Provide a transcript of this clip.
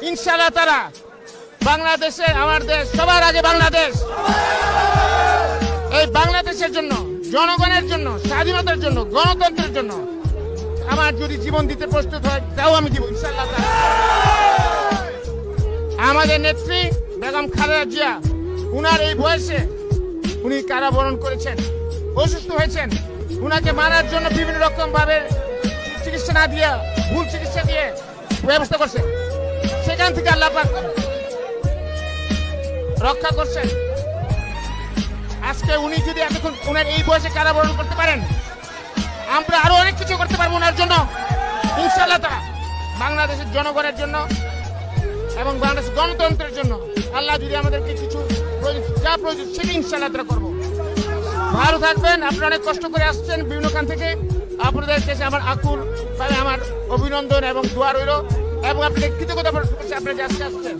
ইনশাআল্লাহ তারা বাংলাদেশে, আমার দেশ সবার আগে বাংলাদেশ, এই বাংলাদেশের জন্য, জনগণের জন্য, স্বাধীনতার জন্য, গণতন্ত্রের জন্য আমার যদি জীবন দিতে প্রস্তুত হয় তাও আমি দিব ইনশাআল্লাহ। আমাদের নেত্রী বেগম খালেদা জিয়া, উনার এই বয়সে উনি কারাবরণ করেছেন, অসুস্থ হয়েছেন। উনাকে মারার জন্য বিভিন্ন রকম ভাবে চিকিৎসা না দিয়ে, ভুল চিকিৎসা দিয়ে ব্যবস্থা করছে। সেখান থেকে আল্লাহ পাক রক্ষা করছেন। আজকে উনি যদি এতক্ষণ উনার এই বয়সে কারাবরণ করতে পারেন, আমরা আরো অনেক কিছু করতে পারবো ওনার জন্য ইনশাআল্লাহ। তারা বাংলাদেশের জনগণের জন্য এবং বাংলাদেশ গণতন্ত্রের জন্য আল্লাহ যদি আমাদেরকে কিছু যা প্রয়োজন সেটা ইনশাআল্লাহ তারা করবো। ভালো থাকবেন। আপনারা অনেক কষ্ট করে আসছেন বিভিন্ন খান থেকে, আপনাদের কাছে আমার আকুল ভাবে আমার অভিনন্দন এবং দোয়া রইল এবং আপনি কৃতজ্ঞতা প্রকাশ করছি আপনারা যে আজকে আসছেন।